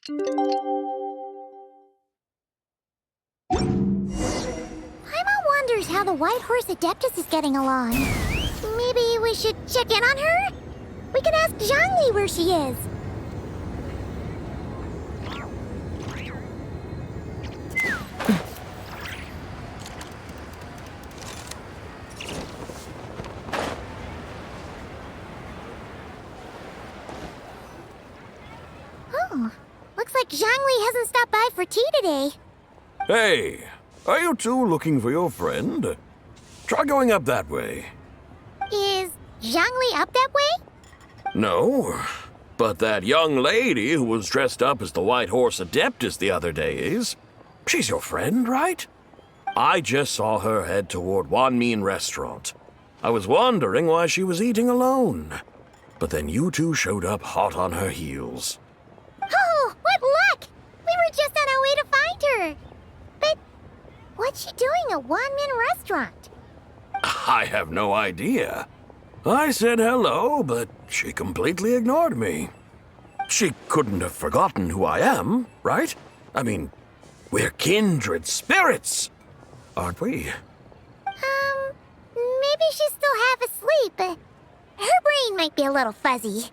Paimon wonders how the White Horse Adeptus is getting along. Maybe we should check in on her? We can ask Zhangli where she is. Oh, looks like Zhangli hasn't stopped by for tea today. Hey, are you two looking for your friend? Try going up that way. Is Zhangli up that way? No, but that young lady who was dressed up as the White Horse Adeptus the other day is. She's your friend, right? I just saw her head toward Wanmin Restaurant. I was wondering why she was eating alone. But then you two showed up hot on her heels. Oh, what luck! We were just on our way to find her. But what's she doing at Wanmin Restaurant? I have no idea. I said hello, but she completely ignored me. She couldn't have forgotten who I am, right? I mean, we're kindred spirits, aren't we? Maybe she's still half asleep, but her brain might be a little fuzzy.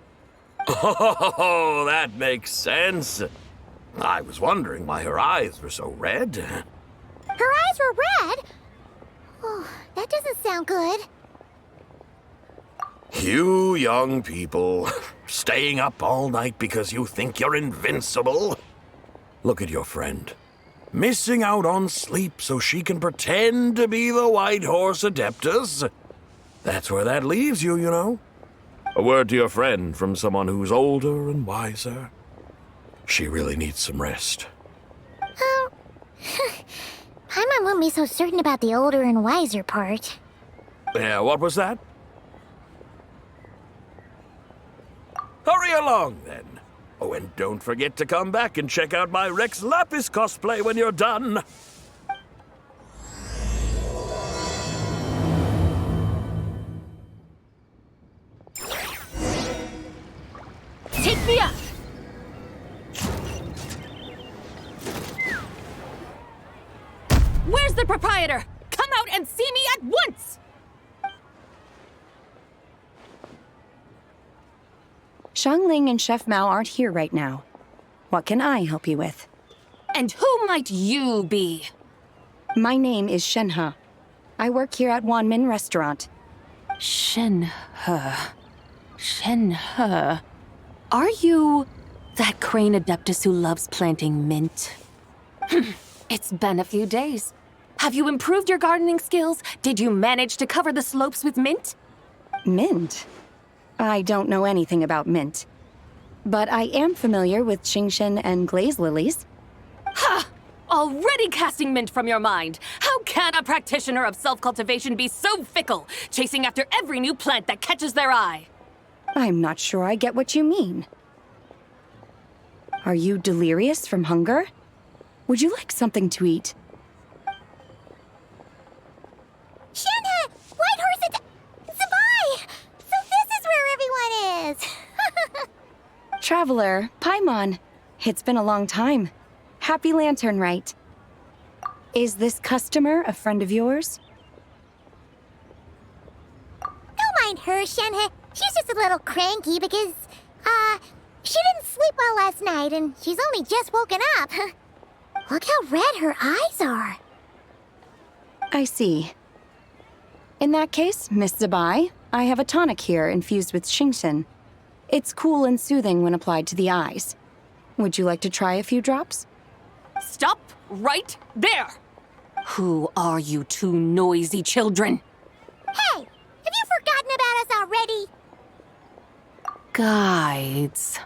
Oh, that makes sense. I was wondering why her eyes were so red. Her eyes were red? Oh, that doesn't sound good. You young people, staying up all night because you think you're invincible. Look at your friend. Missing out on sleep so she can pretend to be the White Horse Adeptus. That's where that leaves you, you know. A word to your friend from someone who's older and wiser. She really needs some rest. Paimon won't be so certain about the older and wiser part. Yeah, what was that? Hurry along, then. Oh, and don't forget to come back and check out my Rex Lapis cosplay when you're done. Take me up! Where's the proprietor? Come out and see me at once! Xiangling and Chef Mao aren't here right now. What can I help you with? And who might you be? My name is Shenhe. I work here at Wanmin Restaurant. Shenhe. Shenhe. Are you that crane adeptus who loves planting mint? It's been a few days. Have you improved your gardening skills? Did you manage to cover the slopes with mint? Mint? I don't know anything about mint. But I am familiar with Qingshen and glaze lilies. Ha! Already casting mint from your mind. How can a practitioner of self-cultivation be so fickle, chasing after every new plant that catches their eye? I'm not sure I get what you mean. Are you delirious from hunger? Would you like something to eat? Shenhe! White Horse Zabai! So this is where everyone is! Traveler, Paimon. It's been a long time. Happy Lantern Rite. Is this customer a friend of yours? Don't mind her, Shenhe. She's just a little cranky because, she didn't sleep well last night and she's only just woken up. Look how red her eyes are. I see. In that case, Miss Zabai, I have a tonic here infused with Qingshen. It's cool and soothing when applied to the eyes. Would you like to try a few drops? Stop right there! Who are you two noisy children? Hey, have you forgotten about us already? Guides.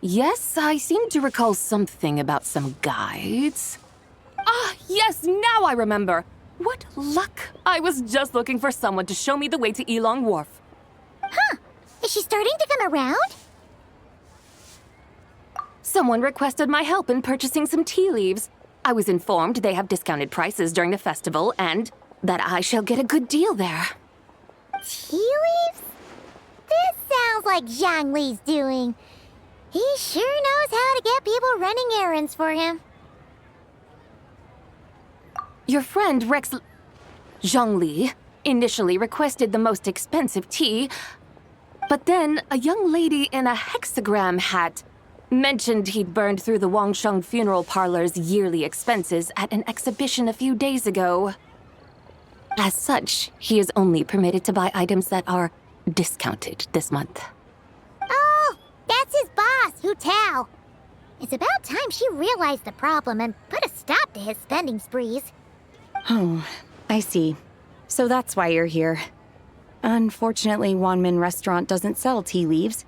Yes, I seem to recall something about some guides. Ah, yes, now I remember. What luck! I was just looking for someone to show me the way to Elong Wharf. Huh. Is she starting to come around? Someone requested my help in purchasing some tea leaves. I was informed they have discounted prices during the festival and that I shall get a good deal there. Tea leaves? This sounds like Zhang Li's doing. He sure knows how to get people running errands for him. Your friend Rex Zhongli initially requested the most expensive tea, but then a young lady in a hexagram hat mentioned he'd burned through the Wangsheng funeral parlor's yearly expenses at an exhibition a few days ago. As such, he is only permitted to buy items that are discounted this month. Oh, that's his boss, Hu Tao. It's about time she realized the problem and put a stop to his spending sprees. Oh, I see. So that's why you're here. Unfortunately, Wanmin Restaurant doesn't sell tea leaves.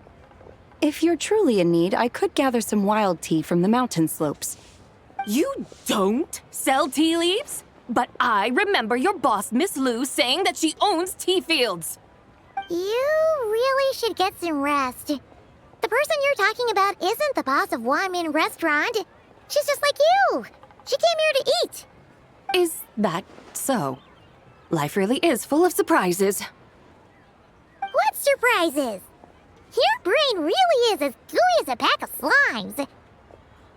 If you're truly in need, I could gather some wild tea from the mountain slopes. You don't sell tea leaves? But I remember your boss, Miss Liu, saying that she owns tea fields. You really should get some rest. The person you're talking about isn't the boss of Wanmin Restaurant. She's just like you. She came here to eat. Is that so? Life really is full of surprises. What surprises? Your brain really is as gooey as a pack of slimes.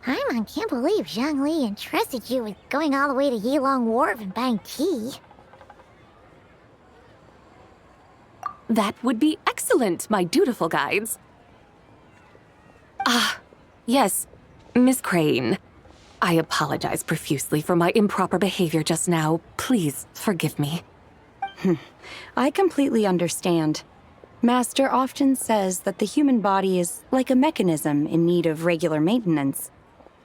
Paimon can't believe Zhongli entrusted you with going all the way to Yilong Wharf and buying tea. That would be excellent, my dutiful guides. Ah, yes, Miss Crane. I apologize profusely for my improper behavior just now. Please forgive me. I completely understand. Master often says that the human body is like a mechanism in need of regular maintenance.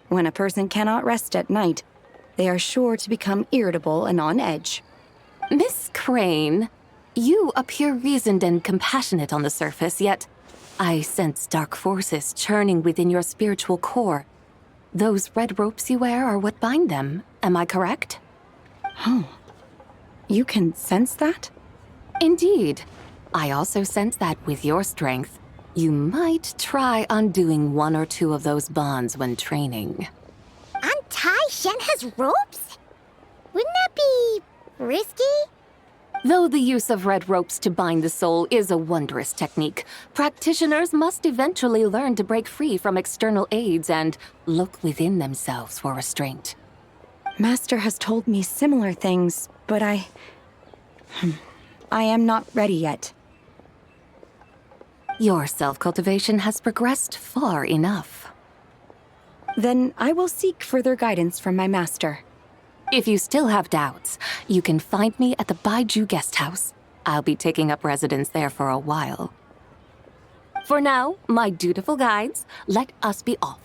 When a person cannot rest at night, they are sure to become irritable and on edge. Miss Crane, you appear reasoned and compassionate on the surface, yet I sense dark forces churning within your spiritual core. Those red ropes you wear are what bind them, am I correct? Oh, you can sense that? Indeed. I also sense that with your strength, you might try undoing one or two of those bonds when training. Untie Shen has ropes? Wouldn't that be risky? Though the use of red ropes to bind the soul is a wondrous technique, practitioners must eventually learn to break free from external aids and look within themselves for restraint. Master has told me similar things, but I am not ready yet. Your self-cultivation has progressed far enough. Then I will seek further guidance from my master. If you still have doubts, you can find me at the Baiju Guest House. I'll be taking up residence there for a while. For now, my dutiful guides, let us be off.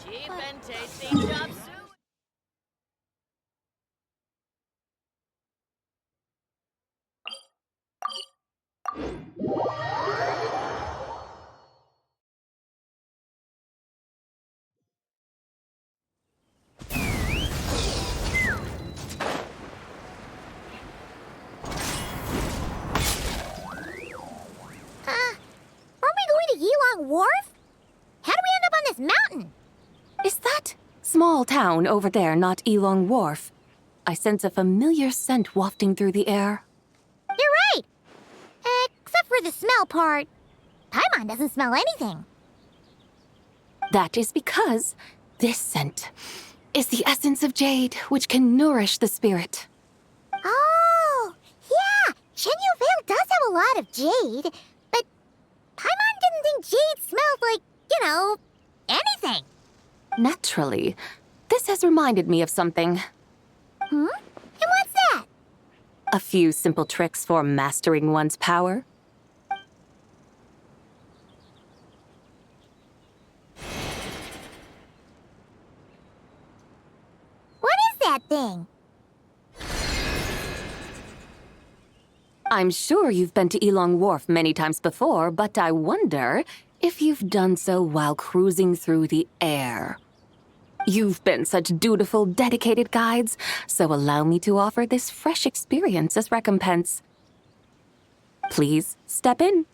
Cheap and tasty chop suey. Aren't we going to Yilong Wharf? How do we end up on this mountain? Is that small town over there not Elong Wharf? I sense a familiar scent wafting through the air. You're right. Except for the smell part. Paimon doesn't smell anything. That is because this scent is the essence of jade, which can nourish the spirit. Oh, yeah. Shenyu Vale does have a lot of jade, but Paimon didn't think jade smelled like, anything. Naturally, this has reminded me of something. And what's that? A few simple tricks for mastering one's power. What is that thing? I'm sure you've been to Elong Wharf many times before, but I wonder if you've done so while cruising through the air. You've been such dutiful, dedicated guides, so allow me to offer this fresh experience as recompense. Please step in.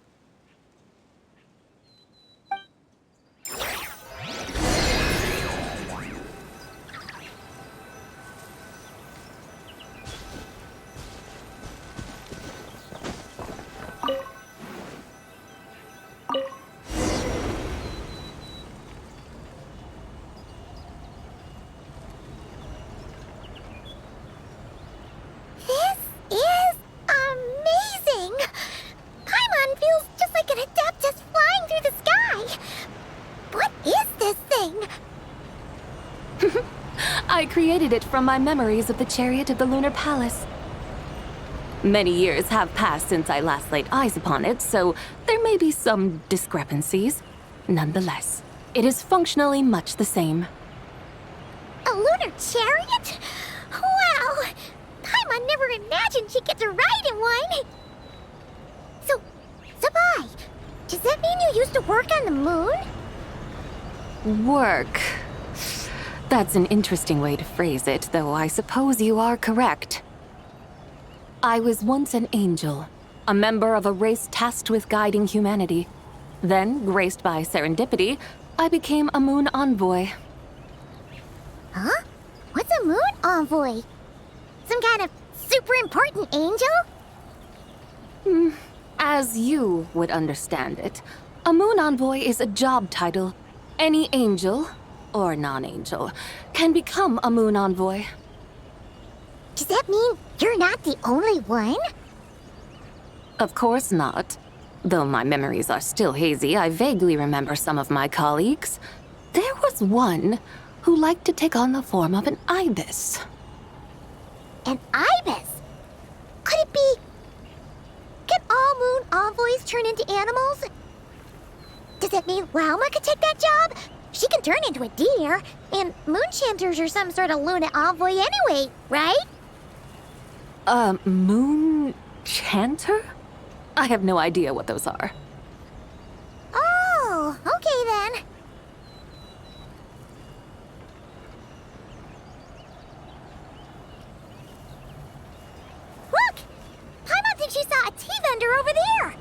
recreated it from my memories of the chariot of the Lunar Palace. Many years have passed since I last laid eyes upon it, so there may be some discrepancies. Nonetheless, it is functionally much the same. A lunar chariot? Wow! Paimon never imagined she'd get to ride in one! So, Sabai, does that mean you used to work on the moon? Work. That's an interesting way to phrase it, though I suppose you are correct. I was once an angel, a member of a race tasked with guiding humanity. Then, graced by serendipity, I became a moon envoy. Huh? What's a moon envoy? Some kind of super important angel? As you would understand it, a moon envoy is a job title. Any angel, or non-angel, can become a moon envoy. Does that mean you're not the only one? Of course not. Though my memories are still hazy, I vaguely remember some of my colleagues. There was one who liked to take on the form of an ibis. An ibis? Could it be... Can all moon envoys turn into animals? Does that mean Lauma could take that job? She can turn into a deer, and moon chanters are some sort of Luna envoy anyway, right? Moon chanter? I have no idea what those are. Oh, okay then. Look! Paimon thinks she saw a tea vendor over there!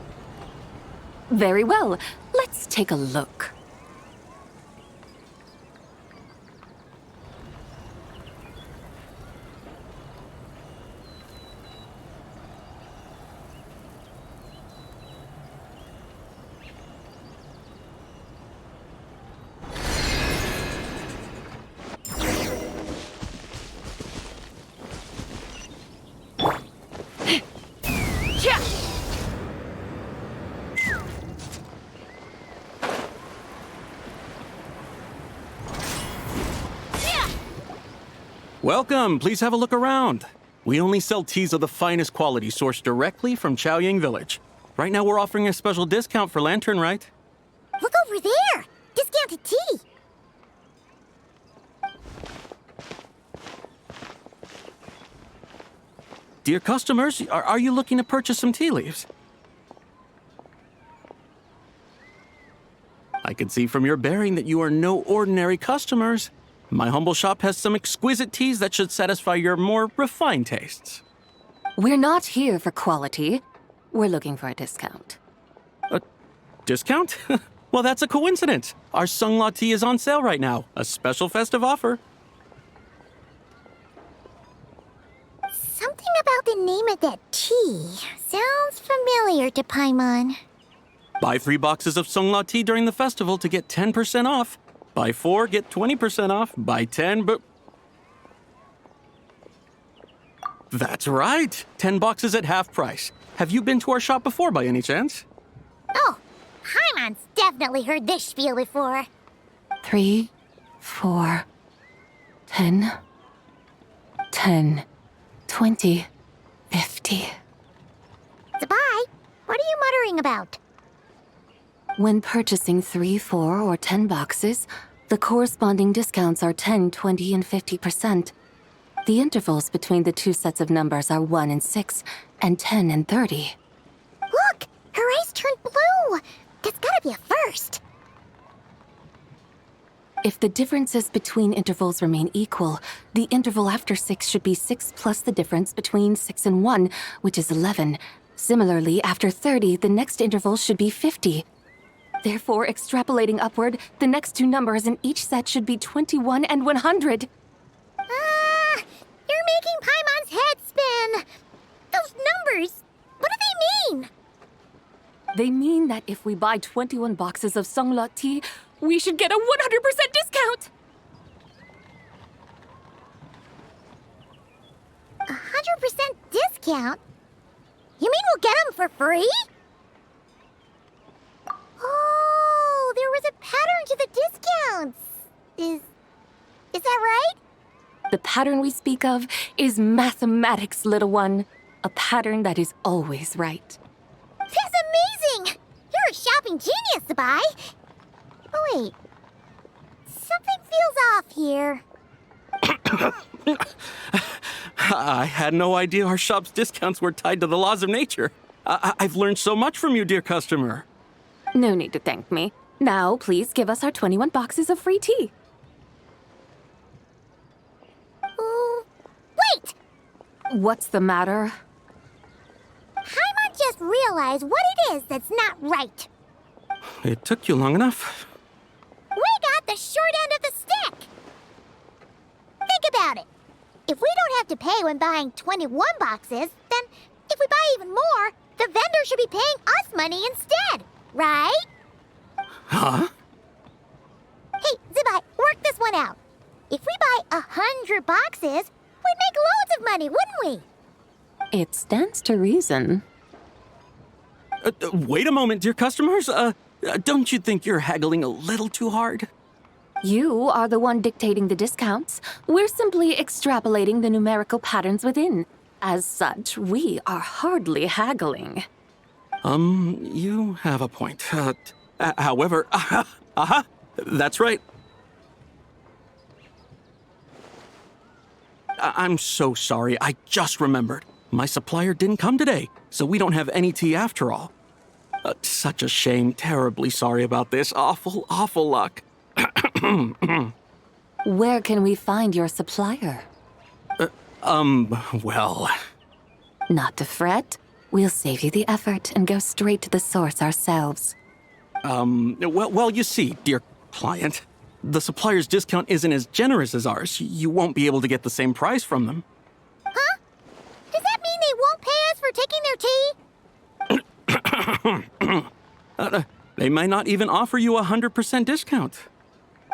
Very well. Let's take a look. Welcome, please have a look around. We only sell teas of the finest quality sourced directly from Chaoying Village. Right now we're offering a special discount for Lantern Rite. Look over there! Discounted tea! Dear customers, are you looking to purchase some tea leaves? I can see from your bearing that you are no ordinary customers. My humble shop has some exquisite teas that should satisfy your more refined tastes. We're not here for quality. We're looking for a discount. A discount? Well, that's a coincidence. Our Sunglaw tea is on sale right now. A special festive offer. Something about the name of that tea sounds familiar to Paimon. Buy 3 boxes of Sunglaw tea during the festival to get 10% off. Buy 4, get 20% off. Buy 10, but... That's right! 10 boxes at half price. Have you been to our shop before by any chance? Oh, Paimon's definitely heard this spiel before. 3, 4, 10, 10, 20, 50. Sabai, what are you muttering about? When purchasing 3, 4, or 10 boxes, the corresponding discounts are 10, 20, and 50%. The intervals between the two sets of numbers are 1 and 6, and 10 and 30. Look! Her eyes turned blue! That's gotta be a first. If the differences between intervals remain equal, the interval after 6 should be 6 plus the difference between 6 and 1, which is 11. Similarly, after 30, the next interval should be 50. Therefore, extrapolating upward, the next two numbers in each set should be 21 and 100. You're making Paimon's head spin! Those numbers, what do they mean? They mean that if we buy 21 boxes of Sunglaw tea, we should get a 100% discount! 100% discount? You mean we'll get them for free? Oh, there was a pattern to the discounts. Is that right? The pattern we speak of is mathematics, little one. A pattern that is always right. That's amazing! You're a shopping genius, Sabai. Oh, wait. Something feels off here. I had no idea our shop's discounts were tied to the laws of nature. I've learned so much from you, dear customer. No need to thank me. Now, please give us our 21 boxes of free tea. Wait! What's the matter? Paimon just realized what it is that's not right. It took you long enough. We got the short end of the stick. Think about it. If we don't have to pay when buying 21 boxes, then if we buy even more, the vendor should be paying us money instead, right? Huh? Hey, Zibai, work this one out. If we buy 100 boxes, we'd make loads of money, wouldn't we? It stands to reason. Wait a moment, dear customers. Don't you think you're haggling a little too hard? You are the one dictating the discounts. We're simply extrapolating the numerical patterns within. As such, we are hardly haggling. You have a point. However, that's right. I'm so sorry. I just remembered. My supplier didn't come today, so we don't have any tea after all. Such a shame. Terribly sorry about this. Awful, awful luck. Where can we find your supplier? Well... Not to fret. We'll save you the effort and go straight to the source ourselves. Well, you see, dear client, the supplier's discount isn't as generous as ours. You won't be able to get the same price from them. Huh? Does that mean they won't pay us for taking their tea? They might not even offer you 100% discount.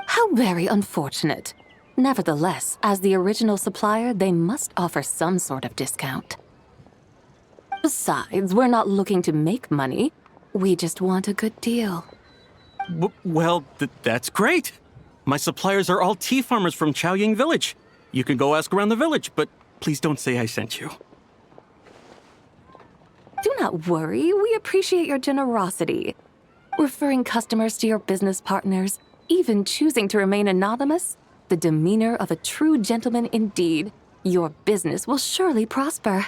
How very unfortunate. Nevertheless, as the original supplier, they must offer some sort of discount. Besides, we're not looking to make money. We just want a good deal. Well, that's great. My suppliers are all tea farmers from Chaoying Village. You can go ask around the village, but please don't say I sent you. Do not worry, we appreciate your generosity. Referring customers to your business partners, even choosing to remain anonymous, the demeanor of a true gentleman indeed. Your business will surely prosper.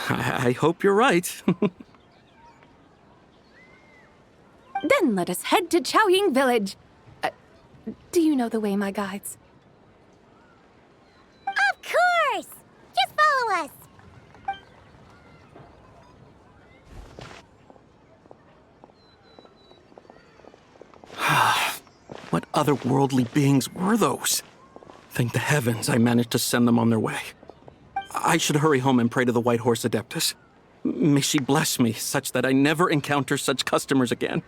I hope you're right. Then let us head to Chaoying Village. Do you know the way, my guides? Of course! Just follow us. What otherworldly beings were those? Thank the heavens I managed to send them on their way. I should hurry home and pray to the White Horse Adeptus. May she bless me such that I never encounter such customers again.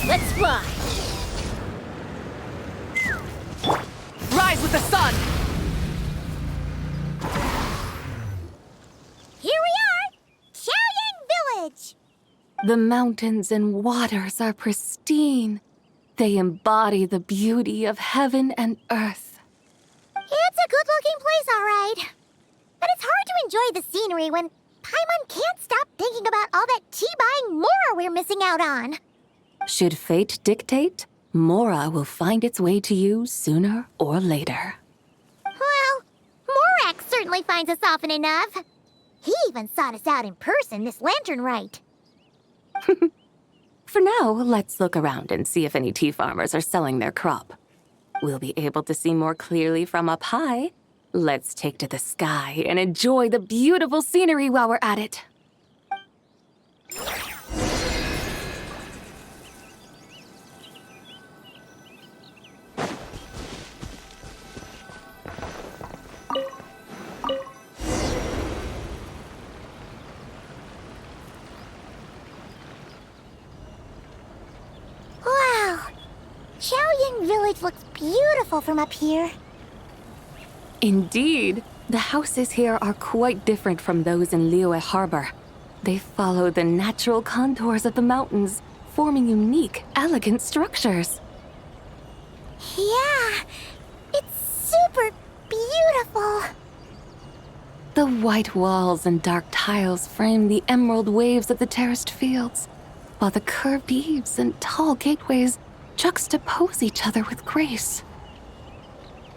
Let's fly! Rise with the sun! Here we are! Chaoying Village! The mountains and waters are pristine. They embody the beauty of heaven and earth. It's a good-looking place, all right. But it's hard to enjoy the scenery when Paimon can't stop thinking about all that tea-buying Mora we're missing out on. Should fate dictate, Mora will find its way to you sooner or later. Well, Morak certainly finds us often enough. He even sought us out in person this Lantern Rite. For now, let's look around and see if any tea farmers are selling their crop. We'll be able to see more clearly from up high. Let's take to the sky and enjoy the beautiful scenery while we're at it. Wow! Chaoying village looks beautiful from up here. Indeed, the houses here are quite different from those in Liyue Harbor. They follow the natural contours of the mountains, forming unique, elegant structures. Yeah, it's super beautiful. The white walls and dark tiles frame the emerald waves of the terraced fields, while the curved eaves and tall gateways juxtapose each other with grace.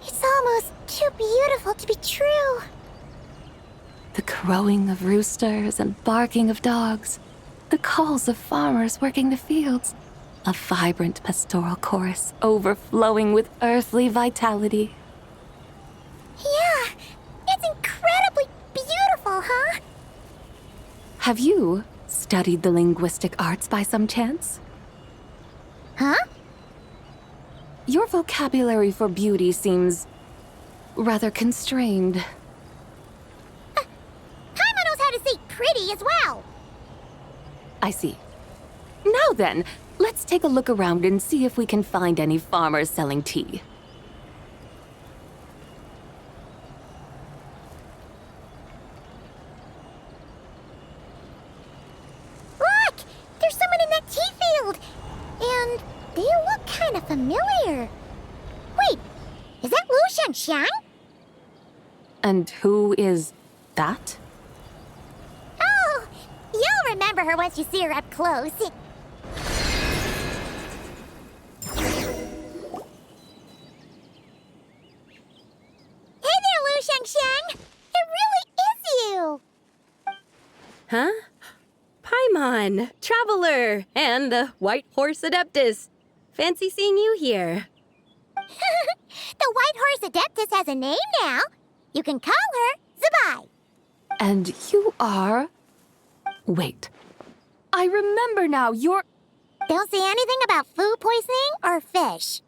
It's almost too beautiful to be true. The crowing of roosters and barking of dogs, the calls of farmers working the fields, a vibrant pastoral chorus overflowing with earthly vitality. Yeah, it's incredibly beautiful, huh? Have you studied the linguistic arts by some chance? Huh? Your vocabulary for beauty seems rather constrained. Paimon knows how to say pretty as well. I see. Now then, let's take a look around and see if we can find any farmers selling tea. Look! There's someone in that tea field! And they look kind of familiar. Wait, is that Lu Shanxiang? And who is that? Oh, you'll remember her once you see her up close. Hey there, Lu Shanxiang! It really is you! Huh? Paimon, Traveler, and the White Horse Adeptus. Fancy seeing you here. The White Horse Adeptus has a name now. You can call her Zabai. And you are... Wait. I remember now, you're Don't say anything about food poisoning or fish.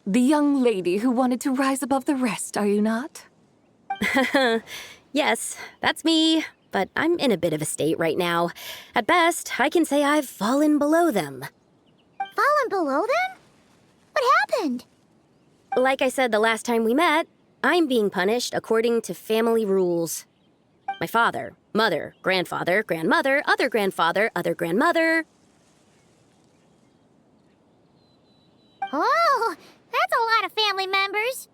the young lady who wanted to rise above the rest, are you not? Yes, that's me, but I'm in a bit of a state right now. At best, I can say I've fallen below them. Fallen below them? What happened? Like I said the last time we met, I'm being punished according to family rules. My father, mother, grandfather, grandmother, other grandfather, other grandmother. Oh, that's a lot of family members.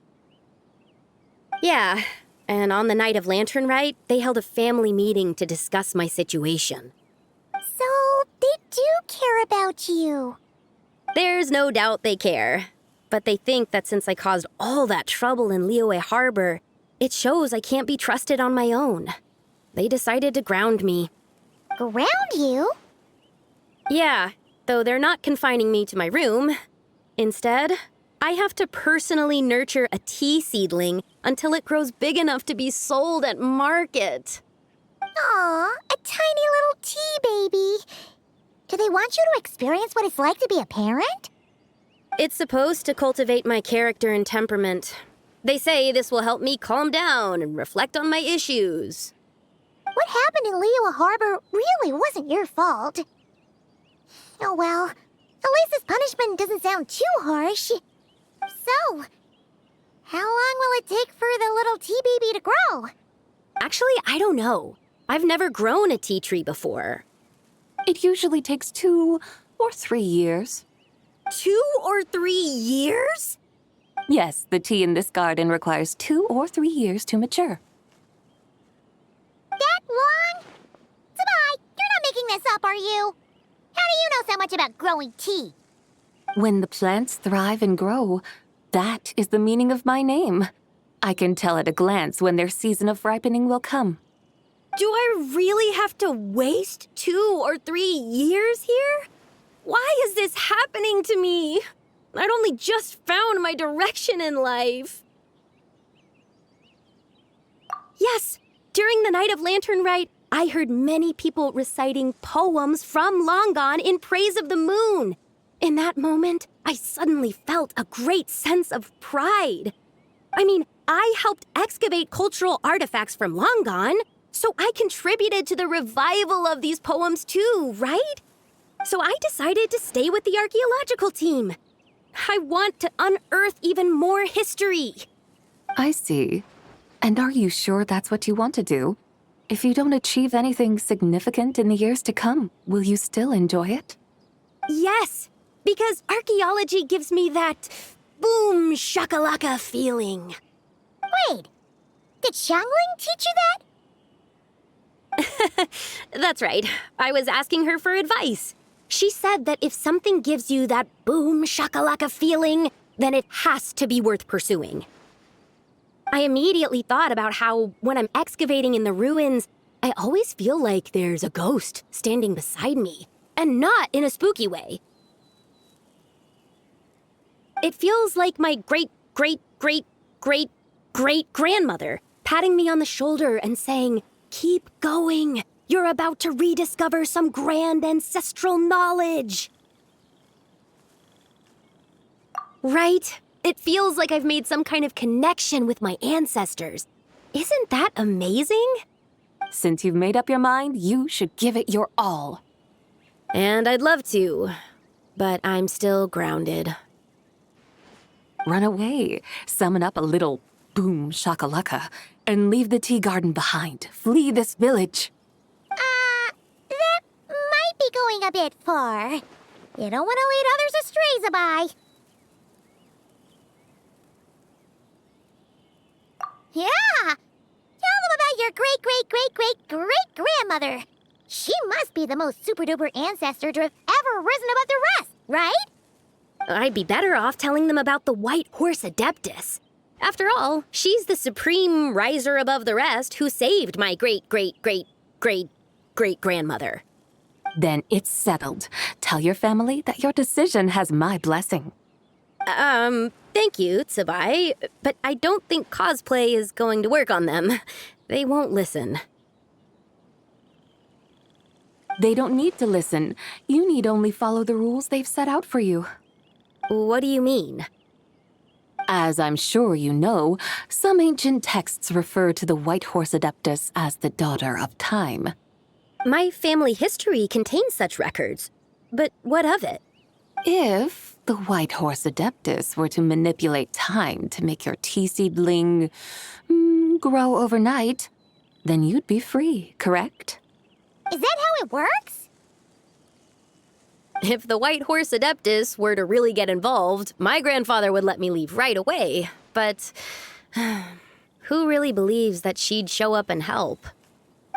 Yeah, and on the night of Lantern Rite, they held a family meeting to discuss my situation. So, they do care about you. There's no doubt they care. But they think that since I caused all that trouble in Liyue Harbor, it shows I can't be trusted on my own. They decided to ground me. Ground you? Yeah, though they're not confining me to my room. Instead, I have to personally nurture a tea seedling until it grows big enough to be sold at market. Aw, a tiny little tea baby. Do they want you to experience what it's like to be a parent? It's supposed to cultivate my character and temperament. They say this will help me calm down and reflect on my issues. What happened in Liyue Harbor really wasn't your fault. Oh well, at least this punishment doesn't sound too harsh. So, how long will it take for the little tea baby to grow? Actually, I don't know. I've never grown a tea tree before. It usually takes 2 or 3 years. 2 or 3 years? Yes, the tea in this garden requires 2 or 3 years to mature. That long? Zabai, you're not making this up, are you? How do you know so much about growing tea? When the plants thrive and grow, that is the meaning of my name. I can tell at a glance when their season of ripening will come. Do I really have to waste 2 or 3 years here? Why is this happening to me? I'd only just found my direction in life. Yes, during the night of Lantern Rite, I heard many people reciting poems from long gone in praise of the moon. In that moment, I suddenly felt a great sense of pride. I mean, I helped excavate cultural artifacts from long gone, so I contributed to the revival of these poems too, right? So I decided to stay with the archaeological team. I want to unearth even more history. I see. And are you sure that's what you want to do? If you don't achieve anything significant in the years to come, will you still enjoy it? Yes, because archaeology gives me that boom shakalaka feeling. Wait, did Xiangling teach you that? That's right. I was asking her for advice. She said that if something gives you that boom shakalaka feeling, then it has to be worth pursuing. I immediately thought about how, when I'm excavating in the ruins, I always feel like there's a ghost standing beside me, and not in a spooky way. It feels like my great-great-great-great-great-grandmother patting me on the shoulder and saying, "Keep going. You're about to rediscover some grand ancestral knowledge." Right? It feels like I've made some kind of connection with my ancestors. Isn't that amazing? Since you've made up your mind, you should give it your all. And I'd love to, but I'm still grounded. Run away, summon up a little boom shakalaka, and leave the tea garden behind. Flee this village. That might be going a bit far. You don't want to lead others astray, Zabai. Yeah! Tell them about your great-great-great-great-great-grandmother. She must be the most super-duper ancestor to have ever risen above the rest, right? I'd be better off telling them about the White Horse Adeptus. After all, she's the supreme riser above the rest who saved my great-great-great-great-great-grandmother. Then it's settled. Tell your family that your decision has my blessing. Thank you, Tsubai, but I don't think cosplay is going to work on them. They won't listen. They don't need to listen. You need only follow the rules they've set out for you. What do you mean? As I'm sure you know, some ancient texts refer to the White Horse Adeptus as the daughter of time. My family history contains such records. But what of it? If the White Horse Adeptus were to manipulate time to make your tea seedling grow overnight, then you'd be free, correct? Is that how it works? If the White Horse Adeptus were to really get involved, my grandfather would let me leave right away. But who really believes that she'd show up and help?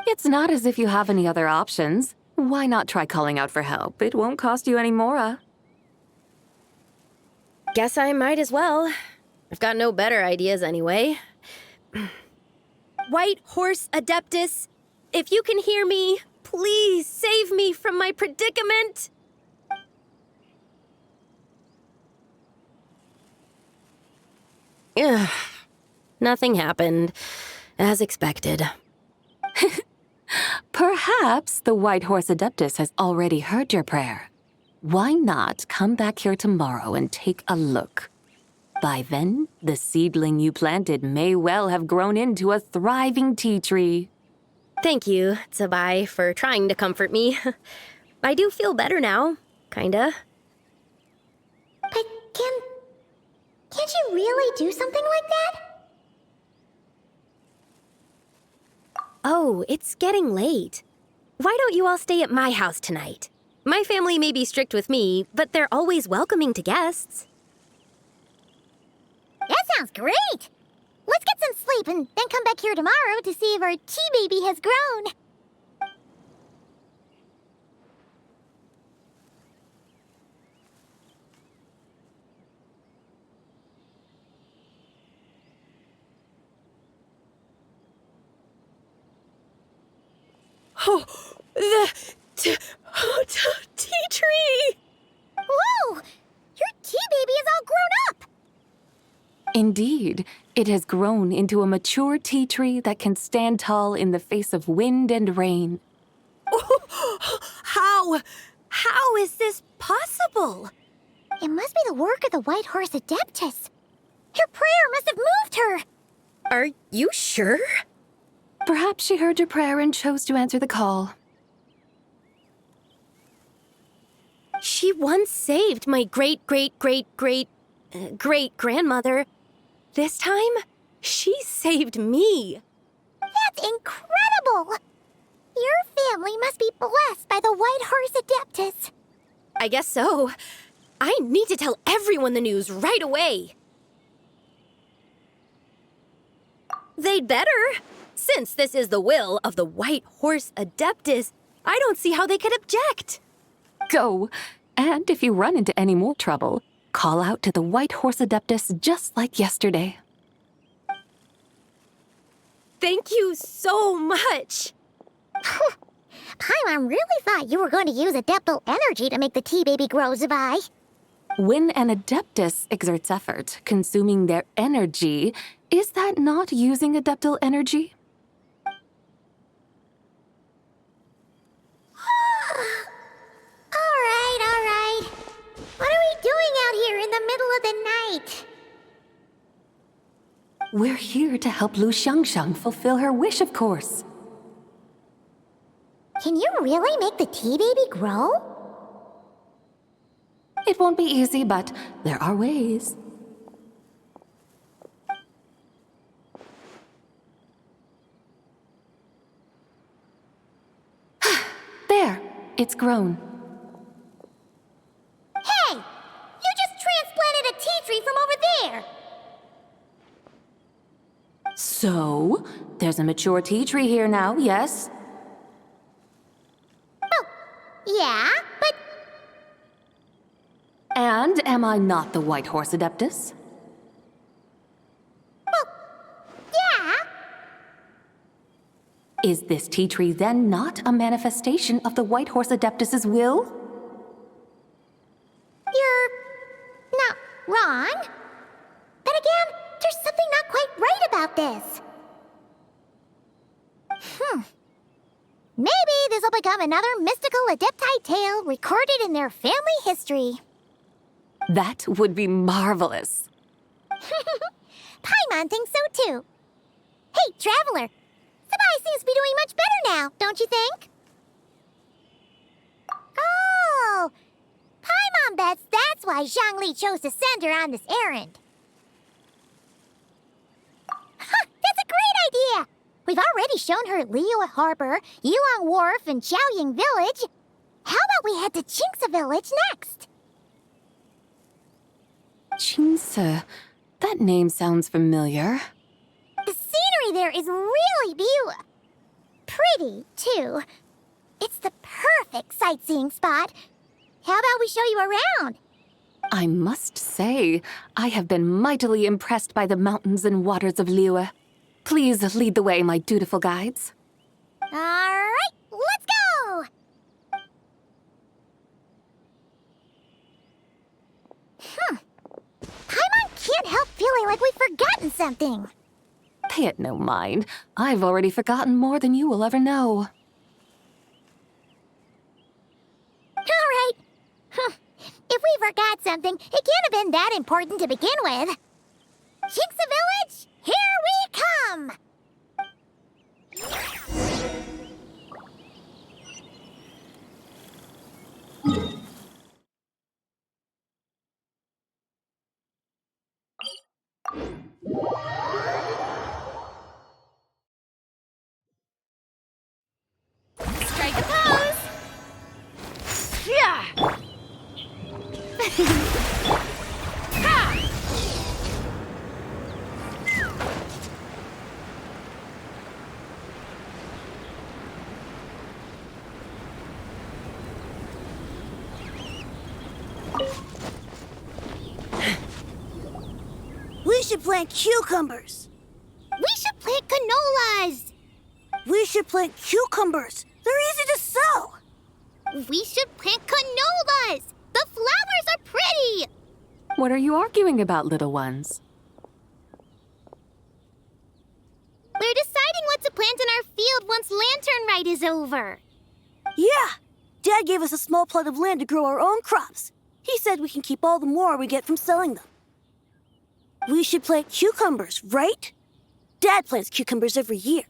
It's not as if you have any other options. Why not try calling out for help? It won't cost you any more. Guess I might as well. I've got no better ideas anyway. White Horse Adeptus, if you can hear me, please save me from my predicament. Ugh. Nothing happened, as expected. Perhaps the White Horse Adeptus has already heard your prayer. Why not come back here tomorrow and take a look? By then, the seedling you planted may well have grown into a thriving tea tree. Thank you, Tsubai, for trying to comfort me. I do feel better now, kinda. But can't you really do something like that? Oh, it's getting late. Why don't you all stay at my house tonight? My family may be strict with me, but they're always welcoming to guests. That sounds great! Let's get some sleep and then come back here tomorrow to see if our tea baby has grown. Oh, the tea tree! Whoa! Your tea baby is all grown up! Indeed, it has grown into a mature tea tree that can stand tall in the face of wind and rain. How is this possible? It must be the work of the White Horse Adeptus. Her prayer must have moved her. Are you sure? Perhaps she heard your prayer and chose to answer the call. She once saved my great-great-great-great-great-grandmother. This time, she saved me. That's incredible! Your family must be blessed by the White Horse Adeptus. I guess so. I need to tell everyone the news right away. They'd better. Since this is the will of the White Horse Adeptus, I don't see how they could object. Go. And if you run into any more trouble, call out to the White Horse Adeptus just like yesterday. Thank you so much. Paimon really thought you were going to use adeptal energy to make the tea baby grow, Zabai. When an Adeptus exerts effort, consuming their energy, is that not using adeptal energy? All right. What are we doing out here in the middle of the night? We're here to help Lu Xiangxiang fulfill her wish, of course. Can you really make the tea baby grow? It won't be easy, but there are ways. There, it's grown. Hey! You just transplanted a tea tree from over there! So, there's a mature tea tree here now, yes? Oh, yeah, but And am I not the White Horse Adeptus? yeah. Is this tea tree then not a manifestation of the White Horse Adeptus's will? You're not wrong. Then again, there's something not quite right about this. Maybe this will become another mystical Adepti tale recorded in their family history. That would be marvelous. Paimon thinks so too. Hey, Traveler! Sabai seems to be doing much better now, don't you think? Oh! Paimon bets that's why Zhongli chose to send her on this errand. That's a great idea! We've already shown her Liyue Harbor, Yulong Wharf, and Xiaoying Village. How about we head to Qingce Village next? Qingce. That name sounds familiar. The scenery there is really beautiful. Pretty, too. It's the perfect sightseeing spot. How about we show you around? I must say, I have been mightily impressed by the mountains and waters of Liyue. Please lead the way, my dutiful guides. All right, let's go! Paimon can't help feeling like we've forgotten something. Pay it no mind. I've already forgotten more than you will ever know. All right. If we forgot something, it can't have been that important to begin with. Qingce Village, here we come! Strike a pose! Yeah! We should plant cucumbers. We should plant canolas! We should plant cucumbers. They're easy to sow. We should plant canolas! The flowers are pretty! What are you arguing about, little ones? We're deciding what to plant in our field once Lantern Rite is over. Yeah. Dad gave us a small plot of land to grow our own crops. He said we can keep all the more we get from selling them. We should plant cucumbers, right? Dad plants cucumbers every year.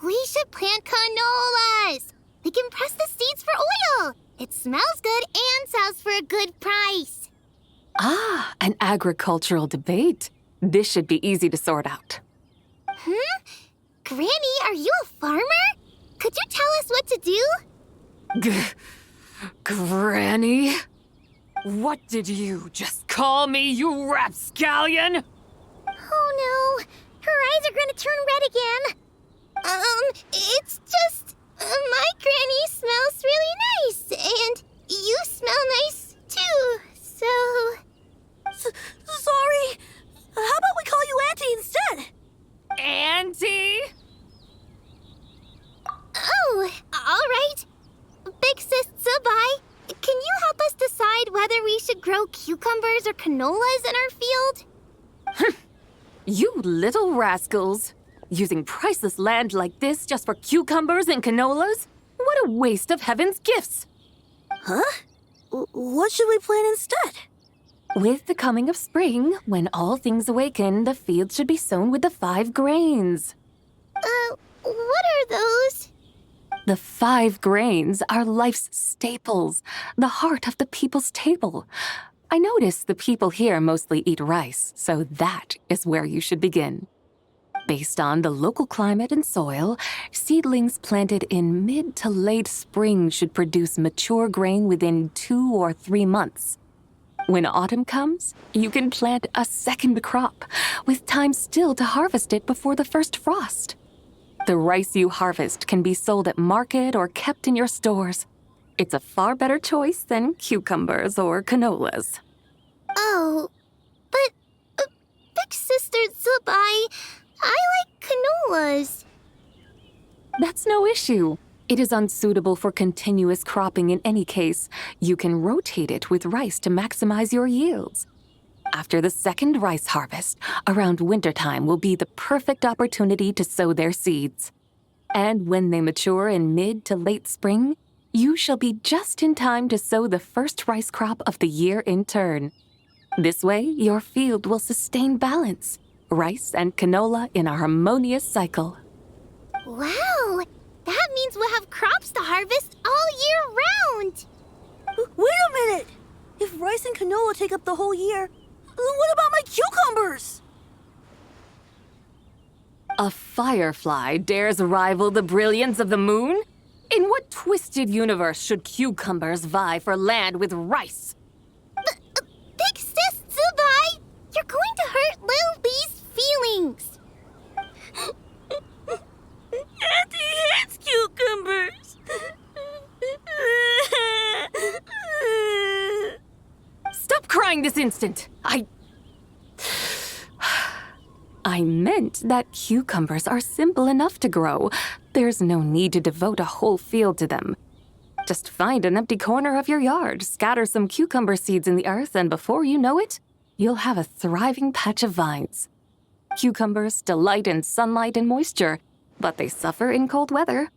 We should plant canolas! We can press the seeds for oil! It smells good and sells a good price. Ah, an agricultural debate. This should be easy to sort out. Granny, are you a farmer? Could you tell us what to do? Granny? What did you just call me, you rapscallion? Oh no, her eyes are gonna turn red again. It's just, my granny smells really nice, and you smell nice too, so... Sorry. How about we call you Auntie instead? Auntie? Oh, all right. Big Sis Zubai, can you help us decide whether we should grow cucumbers or canolas in our field? You little rascals. Using priceless land like this just for cucumbers and canolas? What a waste of heaven's gifts! Huh? What should we plant instead? With the coming of spring, when all things awaken, the fields should be sown with the 5 grains. What are those? The 5 grains are life's staples, the heart of the people's table. I notice the people here mostly eat rice, so that is where you should begin. Based on the local climate and soil, seedlings planted in mid to late spring should produce mature grain within 2 or 3 months. When autumn comes, you can plant a second crop, with time still to harvest it before the first frost. The rice you harvest can be sold at market or kept in your stores. It's a far better choice than cucumbers or canolas. Oh, but Big Sister Zubai, I like canolas. That's no issue. It is unsuitable for continuous cropping in any case. You can rotate it with rice to maximize your yields. After the second rice harvest, around wintertime will be the perfect opportunity to sow their seeds. And when they mature in mid to late spring, you shall be just in time to sow the first rice crop of the year in turn. This way, your field will sustain balance, rice and canola in a harmonious cycle. Wow, that means we'll have crops to harvest all year round. Wait a minute! If rice and canola take up the whole year, what about my cucumbers? A firefly dares rival the brilliance of the moon? In what twisted universe should cucumbers vie for land with rice? Big Sis Zubai, you're going to hurt Lil Bee's feelings. Auntie hates cucumbers. Stop crying this instant! I meant that cucumbers are simple enough to grow. There's no need to devote a whole field to them. Just find an empty corner of your yard, scatter some cucumber seeds in the earth, and before you know it, you'll have a thriving patch of vines. Cucumbers delight in sunlight and moisture, but they suffer in cold weather.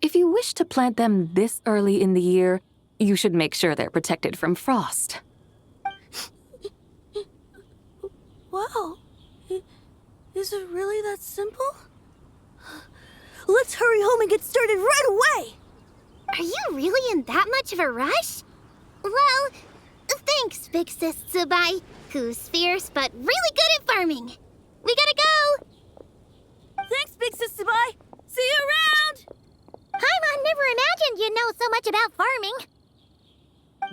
If you wish to plant them this early in the year, you should make sure they're protected from frost. Wow. Is it really that simple? Let's hurry home and get started right away! Are you really in that much of a rush? Well, thanks, Big Sis Zubai, who's fierce but really good at farming. We gotta go! Thanks, Big Sis Zubai! See you around! Paimon never imagined you'd know so much about farming.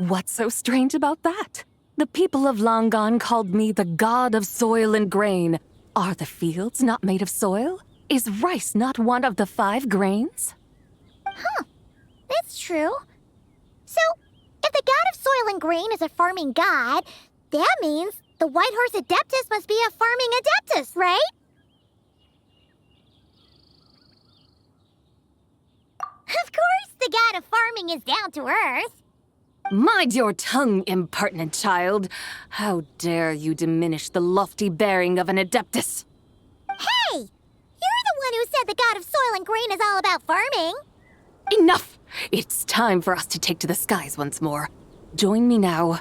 What's so strange about that? The people of Longon called me the god of soil and grain. Are the fields not made of soil? Is rice not one of the 5 grains? That's true. So, if the god of soil and grain is a farming god, that means the White Horse Adeptus must be a farming adeptus, right? Of course the god of farming is down to earth. Mind your tongue, impertinent child. How dare you diminish the lofty bearing of an adeptus? Hey! You're the one who said the god of soil and grain is all about farming. Enough! It's time for us to take to the skies once more. Join me now.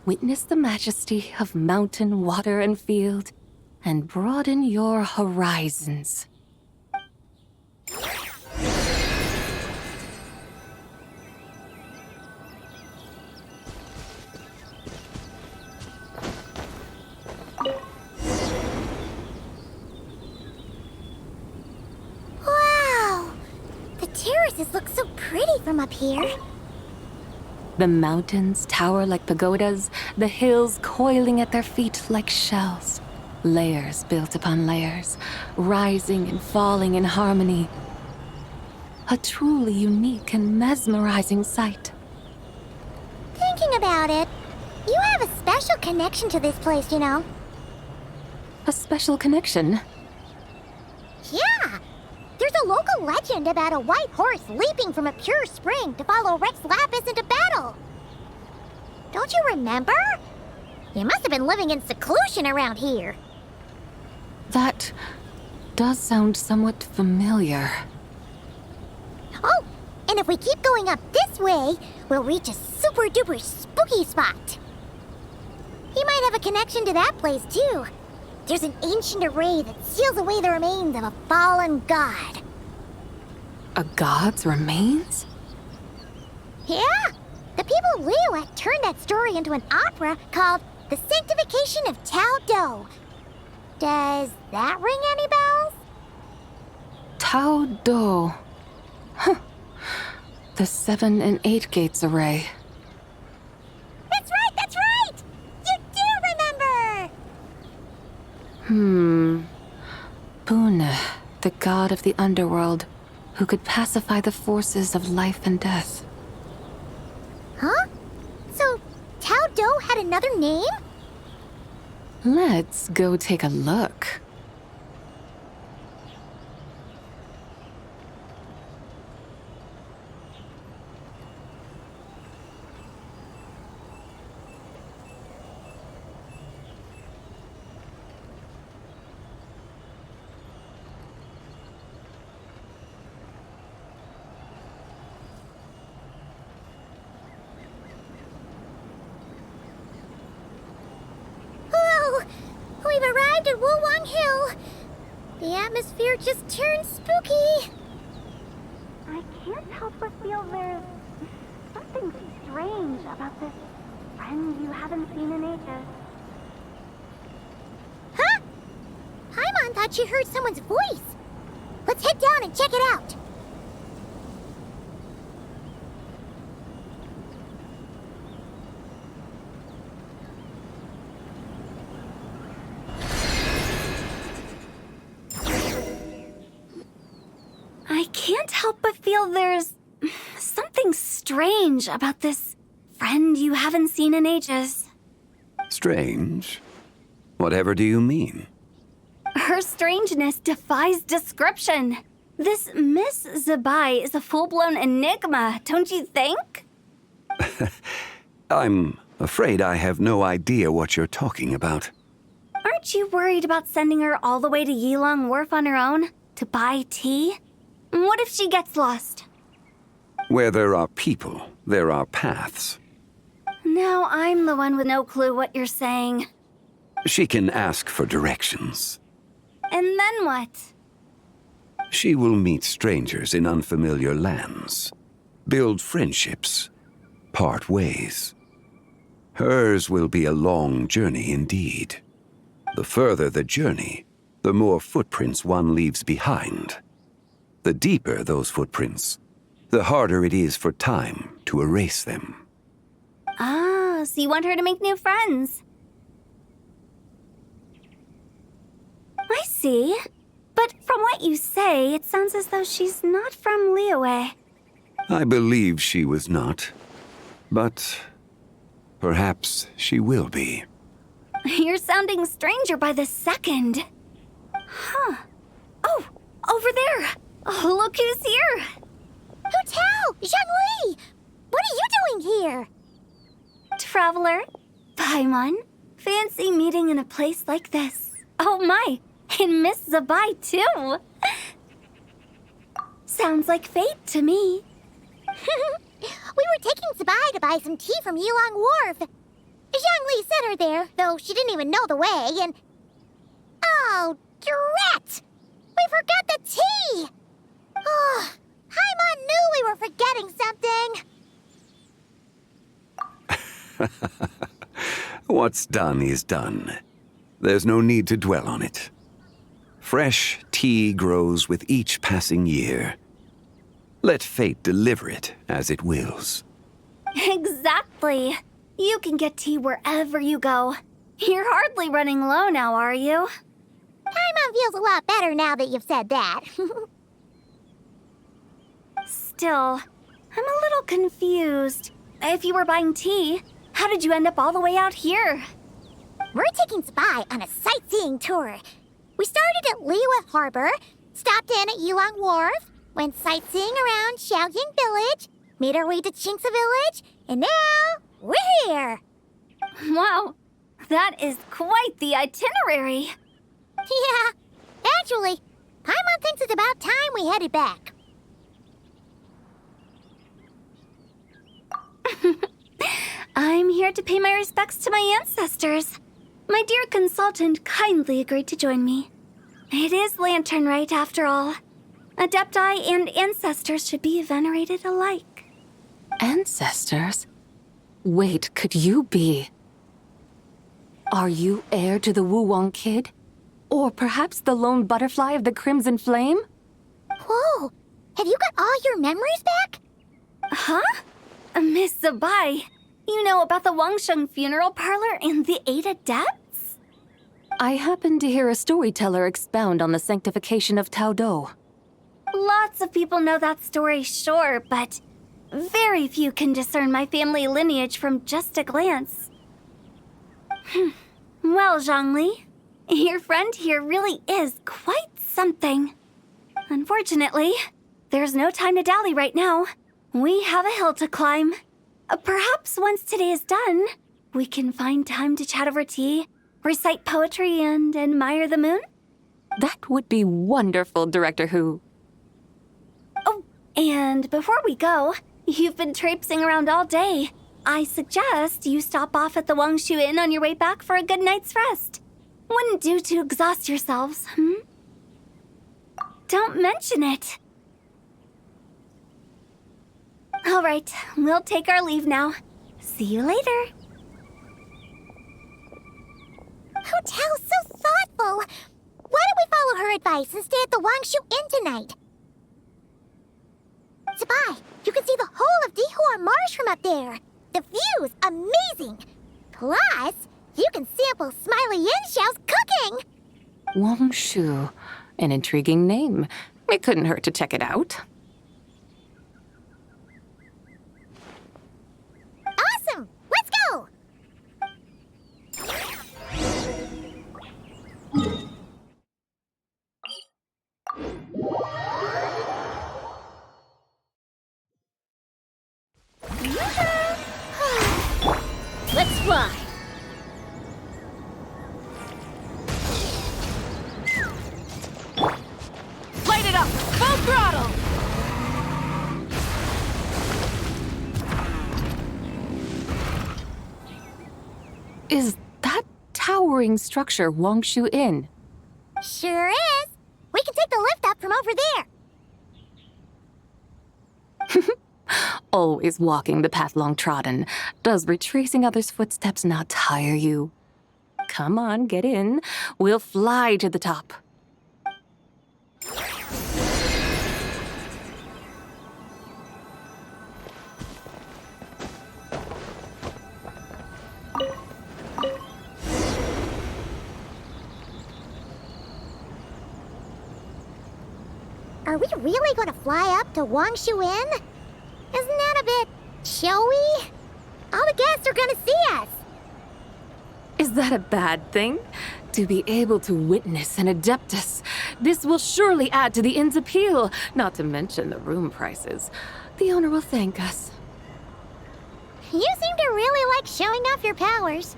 Witness the majesty of mountain, water, and field, and broaden your horizons. from up here. The mountains tower like pagodas, the hills coiling at their feet like shells. Layers built upon layers, rising and falling in harmony. A truly unique and mesmerizing sight. Thinking about it, you have a special connection to this place, you know. A special connection. Yeah! There's a local legend about a white horse leaping from a pure spring to follow Rex Lapis into battle. Don't you remember? You must have been living in seclusion around here. That does sound somewhat familiar. Oh, and if we keep going up this way, we'll reach a super-duper spooky spot. He might have a connection to that place, too. There's an ancient array that seals away the remains of a fallen god. A god's remains? Yeah! The people of Liyue had turned that story into an opera called The Sanctification of Tao Do. Does that ring any bells? Tao Do. Huh. The 7 and 8 gates array. That's right, that's right! You do remember! Bune, the god of the underworld, who could pacify the forces of life and death. Huh? So, Tao Do had another name? Let's go take a look. Whoa! We've arrived at Wulwang Hill. The atmosphere just turned spooky. I can't help but feel there's something strange about this friend you haven't seen in ages. Huh? Paimon thought she heard someone's voice. Let's head down and check it out. I can't help but feel there's something strange about this friend you haven't seen in ages. Strange? Whatever do you mean? Her strangeness defies description. This Miss Zabai is a full-blown enigma, don't you think? I'm afraid I have no idea what you're talking about. Aren't you worried about sending her all the way to Yilong Wharf on her own to buy tea? What if she gets lost? Where there are people, there are paths. Now I'm the one with no clue what you're saying. She can ask for directions. And then what? She will meet strangers in unfamiliar lands, build friendships, part ways. Hers will be a long journey indeed. The further the journey, the more footprints one leaves behind. The deeper those footprints, the harder it is for time to erase them. Ah, so you want her to make new friends. I see. But from what you say, it sounds as though she's not from Liyue. I believe she was not, but perhaps she will be. You're sounding stranger by the second. Huh. Oh, over there. Oh, look who's here. Hu Tao! Zhongli! What are you doing here? Traveler. Paimon. Fancy meeting in a place like this. Oh my, and Miss Zabai too. Sounds like fate to me. We were taking Zabai to buy some tea from Yilong Wharf. Zhongli sent her there, though she didn't even know the way, and... Oh, drat! We forgot the tea! Oh, Paimon knew we were forgetting something. What's done is done. There's no need to dwell on it. Fresh tea grows with each passing year. Let fate deliver it as it wills. Exactly. You can get tea wherever you go. You're hardly running low now, are you? Paimon feels a lot better now that you've said that. Still, I'm a little confused. If you were buying tea, how did you end up all the way out here? We're taking Spy on a sightseeing tour. We started at Liyue Harbor, stopped in at Yulong Wharf, went sightseeing around Xiaojing Village, made our way to Qingce Village, and now we're here. Wow, that is quite the itinerary. Yeah, actually, Paimon thinks it's about time we headed back. I'm here to pay my respects to my ancestors. My dear consultant kindly agreed to join me. It is Lantern Rite, after all. Adepti and ancestors should be venerated alike. Ancestors? Wait, could you be? Are you heir to the Wulong Kid? Or perhaps the lone butterfly of the Crimson Flame? Whoa, have you got all your memories back? Huh? Miss Zabai, you know about the Wangsheng funeral parlor and the 8 adepts? I happened to hear a storyteller expound on the sanctification of Tao Do. Lots of people know that story, sure, but very few can discern my family lineage from just a glance. Well, Zhongli, your friend here really is quite something. Unfortunately, there's no time to dally right now. We have a hill to climb. Perhaps once today is done, we can find time to chat over tea, recite poetry, and admire the moon? That would be wonderful, Director Who. Oh, and before we go, you've been traipsing around all day. I suggest you stop off at the Wangshu Inn on your way back for a good night's rest. Wouldn't do to exhaust yourselves, Don't mention it. All right, we'll take our leave now. See you later. Hotel's so thoughtful. Why don't we follow her advice and stay at the Wangshu Inn tonight? Zabai, you can see the whole of Dihua Marsh from up there. The view's amazing. Plus, you can sample Smiley Yin-Xiao's cooking. Wangshu. An intriguing name. It couldn't hurt to check it out. Awesome! Let's go! Let's fly! Light it up! Full throttle! Is that towering structure Wangshu Inn? Sure is. We can take the lift up from over there. Always walking the path long trodden. Does retracing others' footsteps not tire you? Come on, get in. We'll fly to the top. Are we really going to fly up to Wangshu Inn? Isn't that a bit showy? All the guests are going to see us. Is that a bad thing? To be able to witness an Adeptus. This will surely add to the inn's appeal, not to mention the room prices. The owner will thank us. You seem to really like showing off your powers.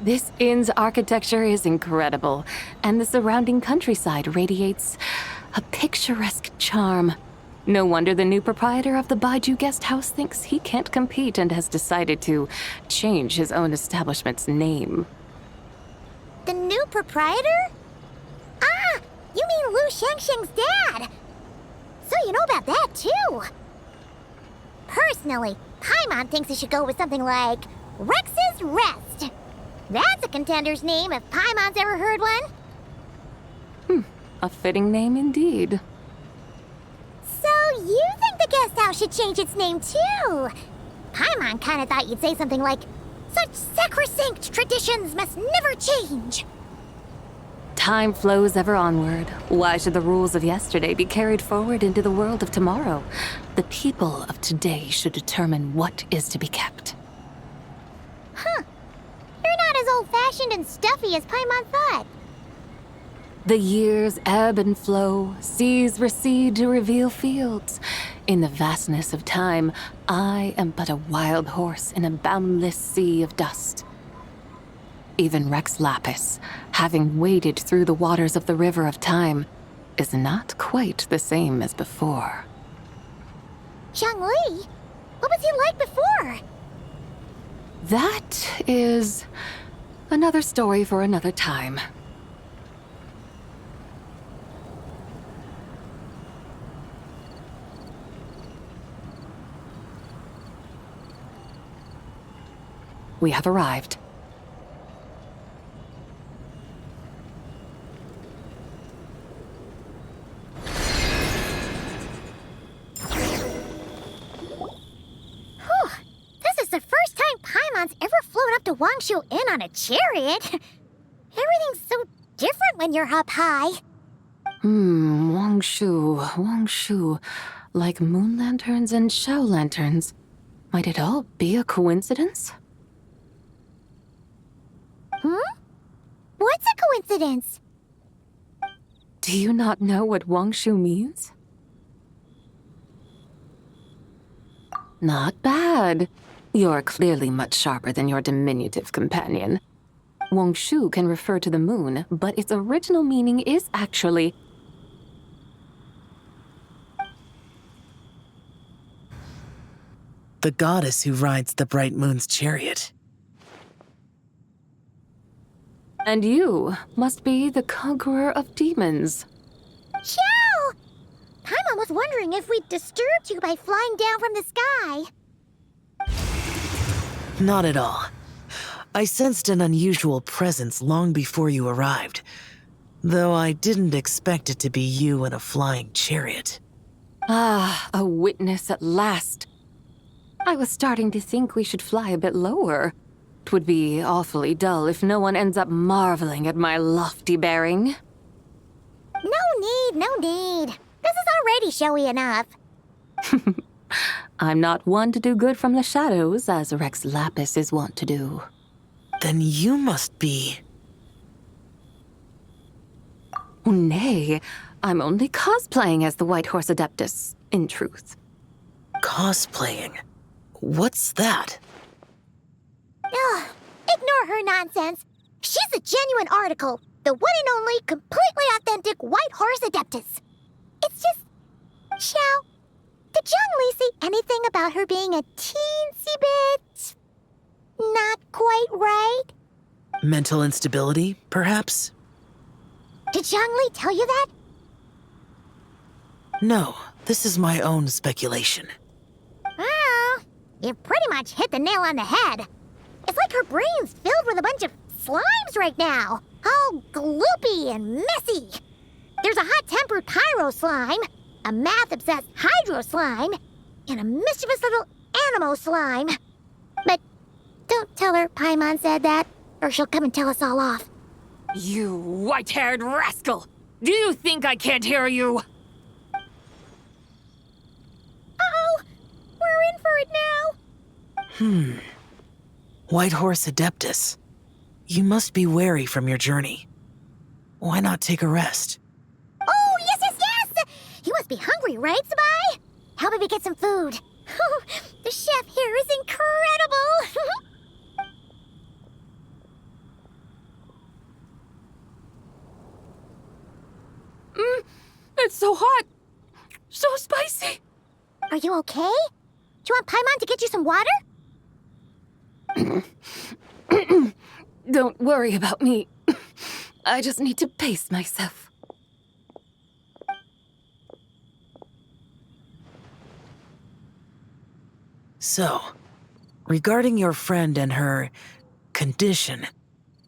This inn's architecture is incredible, and the surrounding countryside radiates a picturesque charm. No wonder the new proprietor of the Baiju guest house thinks he can't compete and has decided to change his own establishment's name. The new proprietor? Ah, you mean Lu Shengsheng's dad. So you know about that, too. Personally, Paimon thinks it should go with something like Rex's Rest. That's a contender's name if Paimon's ever heard one. A fitting name indeed. house should change its name too. Paimon kinda thought you'd say something like, such sacrosanct traditions must never change. Time flows ever onward. Why should the rules of yesterday be carried forward into the world of tomorrow? The people of today should determine what is to be kept. Huh. You're not as old-fashioned and stuffy as Paimon thought. The years ebb and flow, seas recede to reveal fields. In the vastness of time, I am but a wild horse in a boundless sea of dust. Even Rex Lapis, having waded through the waters of the river of time, is not quite the same as before. Zhongli? What was he like before? That is another story for another time. We have arrived. This is the first time Paimon's ever flown up to Wangshu Inn on a chariot. Everything's so different when you're up high. Wangshu. Like moon lanterns and Shao lanterns. Might it all be a coincidence? What's a coincidence? Do you not know what Wangshu means? Not bad. You're clearly much sharper than your diminutive companion. Wangshu can refer to the moon, but its original meaning is actually... the goddess who rides the bright moon's chariot. And you must be the conqueror of demons. Chow! Paimon was wondering if we'd disturbed you by flying down from the sky. Not at all. I sensed an unusual presence long before you arrived, though I didn't expect it to be you in a flying chariot. Ah, a witness at last. I was starting to think we should fly a bit lower. 'Twould be awfully dull if no one ends up marveling at my lofty bearing. No need. This is already showy enough. I'm not one to do good from the shadows, as Rex Lapis is wont to do. Then you must be... Nay, I'm only cosplaying as the White Horse Adeptus, in truth. cosplaying. What's that? Ugh, ignore her nonsense. She's the genuine article, the one and only, completely authentic White Horse Adeptus. It's just... Xiao, did Zhongli say anything about her being a teensy bit... not quite right? Mental instability, perhaps? Did Zhongli tell you that? No, this is my own speculation. Oh, you pretty much hit the nail on the head. It's like her brain's filled with a bunch of slimes right now. All gloopy and messy. There's a hot-tempered pyro slime, a math-obsessed hydro slime, and a mischievous little animo slime. But don't tell her Paimon said that, or she'll come and tell us all off. You white-haired rascal! Do you think I can't hear you? Uh-oh! We're in for it now! White Horse Adeptus. You must be weary from your journey. Why not take a rest? Oh, yes! You must be hungry, right, Sabai? How about we get some food? The chef here is incredible! It's so hot! So spicy! Are you okay? Do you want Paimon to get you some water? Don't worry about me. I just need to pace myself. So, regarding your friend and her condition,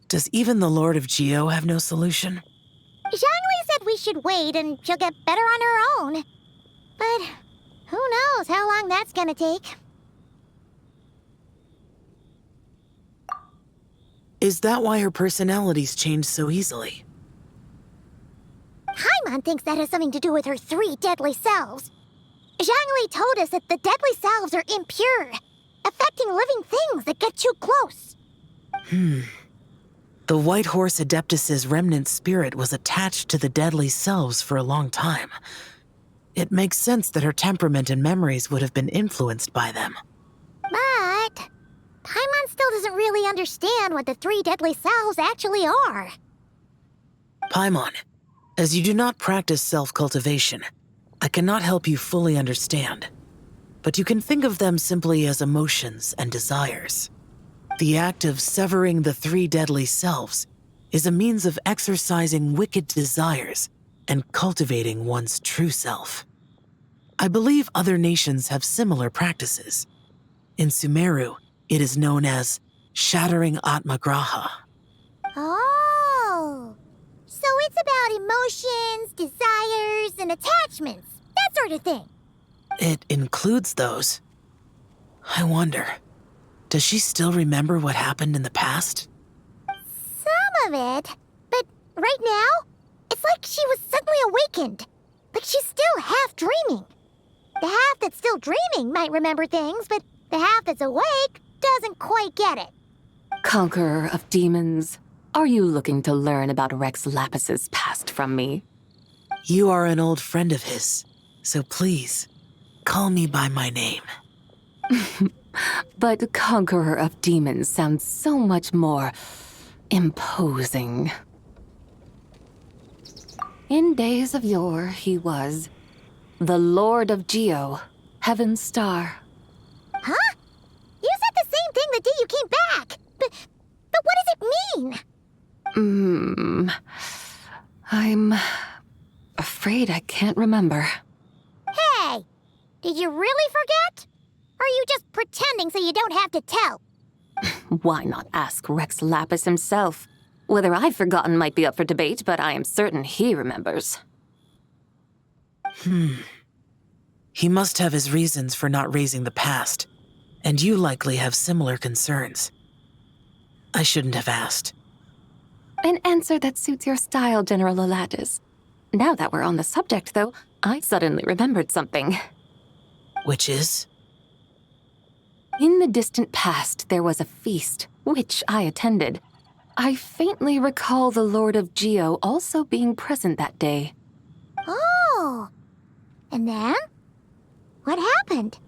does even the Lord of Geo have no solution? Zhongli said we should wait and she'll get better on her own. But Who knows how long that's gonna take? Is that why her personalities change so easily? Paimon thinks that has something to do with her 3 deadly selves. Zhangli told us that the deadly selves are impure, affecting living things that get too close. The White Horse Adeptus's remnant spirit was attached to the deadly selves for a long time. It makes sense that her temperament and memories would have been influenced by them. But Paimon still doesn't really understand what the 3 deadly selves actually are. Paimon, as you do not practice self-cultivation, I cannot help you fully understand. But you can think of them simply as emotions and desires. The act of severing the 3 deadly selves is a means of exercising wicked desires and cultivating one's true self. I believe other nations have similar practices. In Sumeru, it is known as shattering Atmagraha. Oh, so it's about emotions, desires, and attachments, that sort of thing. It includes those. I wonder, does she still remember what happened in the past? Some of it, but right now, it's like she was suddenly awakened. Like she's still half dreaming. The half that's still dreaming might remember things, but the half that's awake doesn't quite get it. Conqueror of demons, are you looking to learn about Rex Lapis's past from me? You are an old friend of his, so please, call me by my name. But Conqueror of Demons sounds so much more imposing. In days of yore, he was the Lord of Geo, Heaven's Star. Huh? You said the same thing the day you came back. But what does it mean? I'm afraid I can't remember. Hey, did you really forget? Or are you just pretending so you don't have to tell? Why not ask Rex Lapis himself? Whether I've forgotten might be up for debate, but I am certain he remembers. He must have his reasons for not raising the past, and you likely have similar concerns. I shouldn't have asked. An answer that suits your style, General Elatis. Now that we're on the subject, though, I suddenly remembered something. Which is? In the distant past, there was a feast, which I attended. I faintly recall the Lord of Geo also being present that day. Oh. And then? What happened?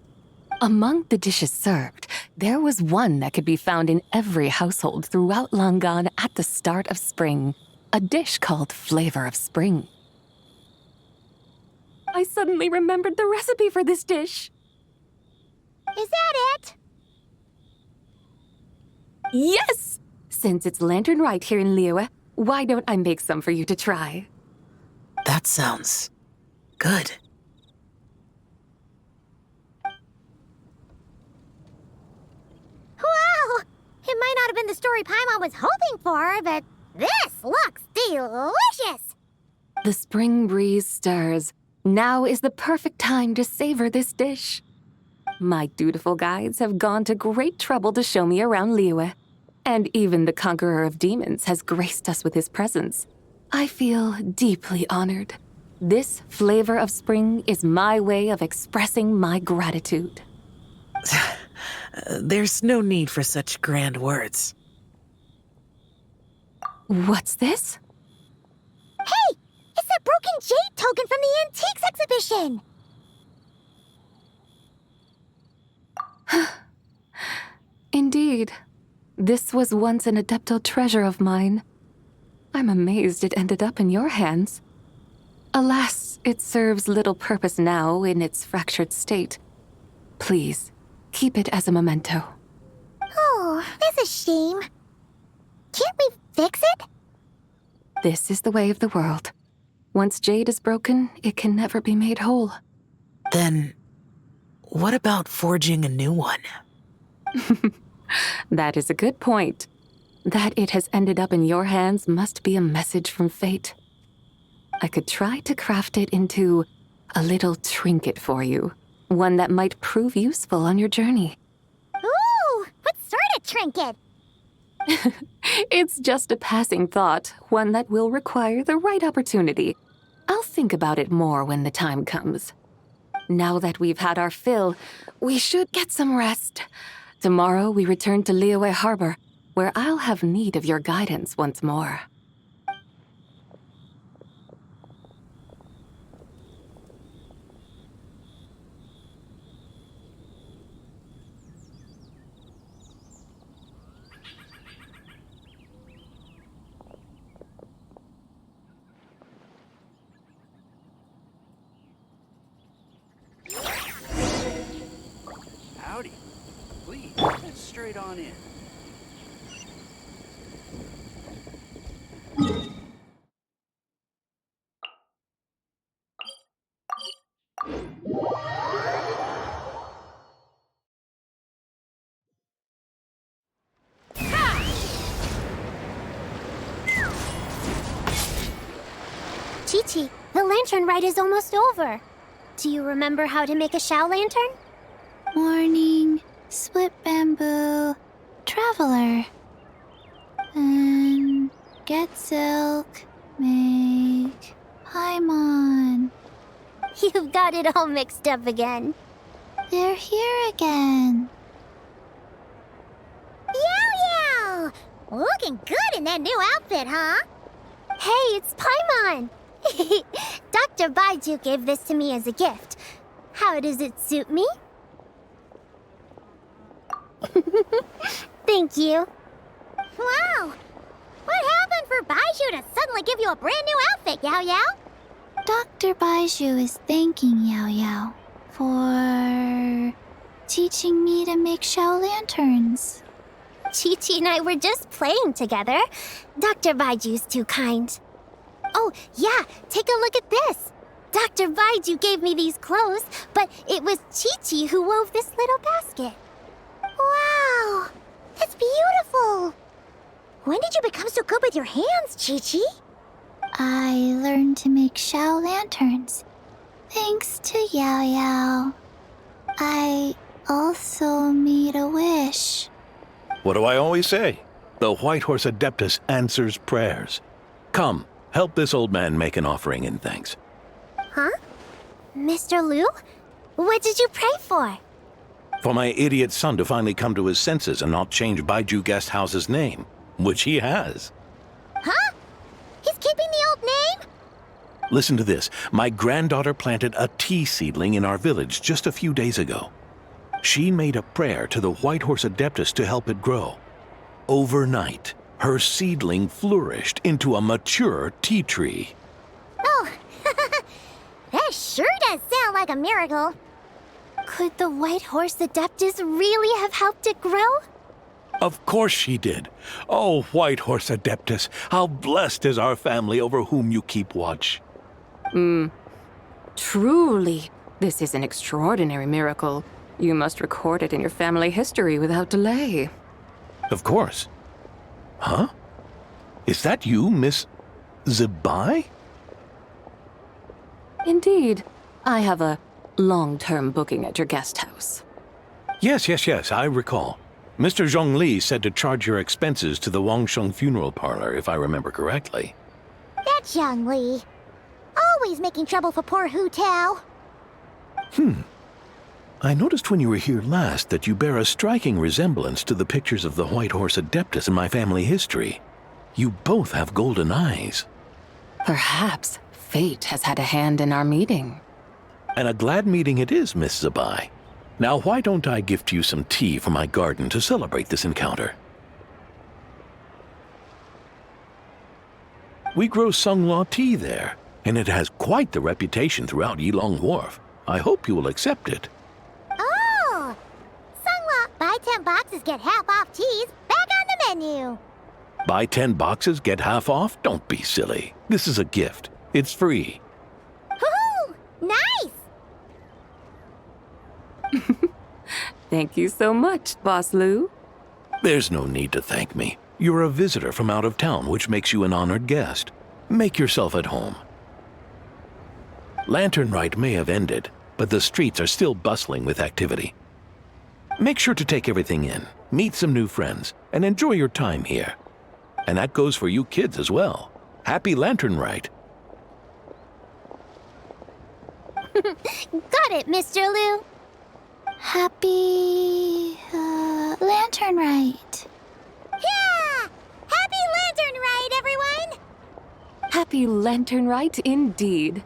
Among the dishes served, there was one that could be found in every household throughout Langan at the start of spring. A dish called Flavor of Spring. I suddenly remembered the recipe for this dish. Is that it? Yes! Since it's Lantern Rite here in Liyue, why don't I make some for you to try? That sounds good. Wow! It might not have been the story Paimon was hoping for, but this looks delicious! The spring breeze stirs. Now is the perfect time to savor this dish. My dutiful guides have gone to great trouble to show me around Liyue. And even the Conqueror of Demons has graced us with his presence. I feel deeply honored. This Flavor of Spring is my way of expressing my gratitude. There's no need for such grand words. What's this? Hey! It's that broken jade token from the antiques exhibition! Indeed. This was once an Adeptal treasure of mine. I'm amazed it ended up in your hands. Alas, it serves little purpose now in its fractured state. Please, keep it as a memento. Oh, that's a shame. Can't we fix it? This is the way of the world. Once jade is broken, it can never be made whole. Then, what about forging a new one? That is a good point. That it has ended up in your hands must be a message from fate. I could try to craft it into a little trinket for you. One that might prove useful on your journey. Ooh, what sort of trinket? It's just a passing thought, one that will require the right opportunity. I'll think about it more when the time comes. Now that we've had our fill, we should get some rest. Tomorrow we return to Liyue Harbor, where I'll have need of your guidance once more. Howdy. Please, get straight on in. Chi-Chi, the Lantern Rite is almost over. Do you remember how to make a Shao lantern? Morning, split bamboo, traveler. And get silk, make Paimon. You've got it all mixed up again. They're here again. Yow! Looking good in that new outfit, huh? Hey, it's Paimon! Dr. Baiju gave this to me as a gift. How does it suit me? Thank you. Wow! What happened for Baiju to suddenly give you a brand new outfit, Yao Yao? Dr. Baiju is thanking Yao Yao for teaching me to make Shao lanterns. Chi-Chi and I were just playing together. Dr. Baiju's too kind. Oh, yeah, take a look at this. Dr. Baiju gave me these clothes, but it was Chi-Chi who wove this little basket. Wow, that's beautiful. When did you become so good with your hands, Chi-Chi? I learned to make Shao lanterns, thanks to Yao Yao. I also made a wish. What do I always say? The White Horse Adeptus answers prayers. Come, help this old man make an offering in thanks. Huh? Mr. Liu? What did you pray for? For my idiot son to finally come to his senses and not change Baiju Guest House's name, which he has. Huh? He's keeping the old name? Listen to this. My granddaughter planted a tea seedling in our village just a few days ago. She made a prayer to the White Horse Adeptus to help it grow. Overnight, her seedling flourished into a mature tea tree. Oh, that sure does sound like a miracle. Could the White Horse Adeptus really have helped it grow? Of course she did. Oh, White Horse Adeptus, how blessed is our family over whom you keep watch. Truly, this is an extraordinary miracle. You must record it in your family history without delay. Of course. Huh? Is that you, Miss Zibai? Indeed. I have a long-term booking at your guest house. Yes, I recall. Mr. Zhongli said to charge your expenses to the Wangsheng funeral parlor, if I remember correctly. That Zhang Li. Always making trouble for poor Hu Tao. I noticed when you were here last that you bear a striking resemblance to the pictures of the White Horse Adeptus in my family history. You both have golden eyes. Perhaps fate has had a hand in our meeting. And a glad meeting it is, Miss Zibai. Now, why don't I gift you some tea from my garden to celebrate this encounter? We grow Sunglaw tea there, and it has quite the reputation throughout Yilong Wharf. I hope you will accept it. Oh! Sunglaw, buy 10 boxes, get half off teas. Back on the menu. Buy 10 boxes, get half off? Don't be silly. This is a gift. It's free. Woohoo! Nice! Thank you so much, Boss Liu. There's no need to thank me. You're a visitor from out of town, which makes you an honored guest. Make yourself at home. Lantern Rite may have ended, but the streets are still bustling with activity. Make sure to take everything in, meet some new friends, and enjoy your time here. And that goes for you kids as well. Happy Lantern Rite. Got it, Mr. Liu. Happy... Lantern Rite. Yeah! Happy Lantern Rite, everyone! Happy Lantern Rite indeed.